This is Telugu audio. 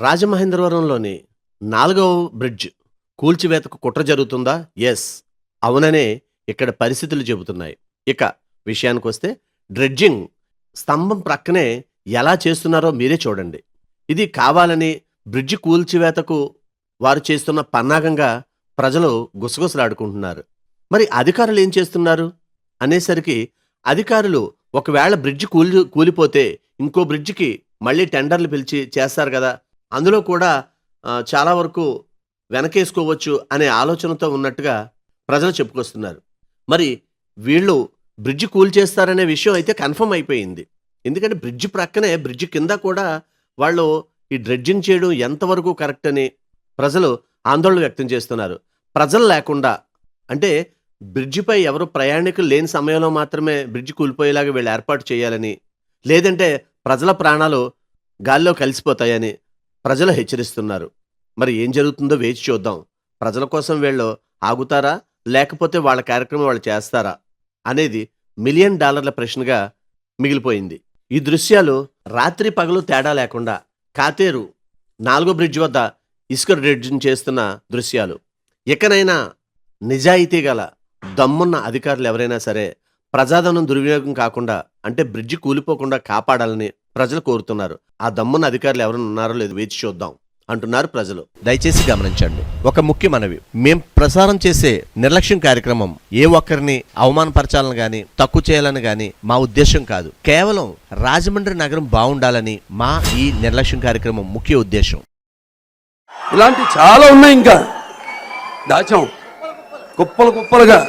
రాజమహేంద్రవరంలోని 4వ బ్రిడ్జ్ కూల్చివేతకు కుట్ర జరుగుతుందా? యెస్. అవుననే ఇక్కడ పరిస్థితులు చెబుతున్నాయి. ఇక విషయానికొస్తే డ్రెడ్జింగ్ స్తంభం ప్రక్కనే ఎలా చేస్తున్నారో మీరే చూడండి. ఇది కావాలని బ్రిడ్జి కూల్చివేతకు వారు చేస్తున్న పన్నాగంగా ప్రజలు గుసగుసలాడుకుంటున్నారు. మరి అధికారులు ఏం చేస్తున్నారు అనేసరికి అధికారులు ఒకవేళ బ్రిడ్జి కూలిపోతే ఇంకో బ్రిడ్జికి మళ్ళీ టెండర్లు పిలిచి చేస్తారు కదా, అందులో కూడా చాలా వరకు వెనకేసుకోవచ్చు అనే ఆలోచనతో ఉన్నట్టుగా ప్రజలు చెప్పుకొస్తున్నారు. మరి వీళ్ళు బ్రిడ్జి కూల్చేస్తారనే విషయం అయితే కన్ఫర్మ్ అయిపోయింది. ఎందుకంటే బ్రిడ్జి ప్రక్కనే బ్రిడ్జి కింద కూడా వాళ్ళు ఈ డ్రెడ్జింగ్ చేయడం ఎంతవరకు కరెక్ట్ అని ప్రజలు ఆందోళన వ్యక్తం చేస్తున్నారు. ప్రజలు లేకుండా అంటే బ్రిడ్జిపై ఎవరు ప్రయాణికులు లేని సమయంలో మాత్రమే బ్రిడ్జి కూలిపోయేలాగా వీళ్ళు ఏర్పాటు చేయాలని, లేదంటే ప్రజల ప్రాణాలు గాల్లో కలిసిపోతాయని ప్రజలు హెచ్చరిస్తున్నారు. మరి ఏం జరుగుతుందో వేచి చూద్దాం. ప్రజల కోసం వీళ్ళు ఆగుతారా, లేకపోతే వాళ్ళ కార్యక్రమం వాళ్ళు చేస్తారా అనేది $1 మిలియన్ ప్రశ్నగా మిగిలిపోయింది. ఈ దృశ్యాలు రాత్రి పగలు తేడా లేకుండా కాతేరు 4వ బ్రిడ్జ్ వద్ద ఇసుక డ్రెడ్జింగ్ చేస్తున్న దృశ్యాలు. ఇకనైనా నిజాయితీ గల దమ్మున్న అధికారులు ఎవరైనా సరే ప్రజాధనం దుర్వినియోగం కాకుండా, అంటే బ్రిడ్జి కూలిపోకుండా కాపాడాలని ప్రజలు కోరుతున్నారు. ఆ దమ్మున్న అధికారులు ఎవరైనా ఉన్నారో లేదో వేచి చూద్దాం అంటున్నారు ప్రజలు. దయచేసి గమనించండి, ఒక ముఖ్య మనవి. మేం ప్రసారం చేసే నిర్లక్ష్యం కార్యక్రమం ఏ ఒక్కరిని అవమానపరచాలని గాని తక్కువ చేయాలని గాని మా ఉద్దేశం కాదు. కేవలం రాజమండ్రి నగరం బాగుండాలని మా ఈ నిర్లక్ష్యం కార్యక్రమం ముఖ్య ఉద్దేశం. ఇలాంటి చాలా ఉన్నాయి, ఇంకా దాచాం కుప్పలు కుప్పలుగా.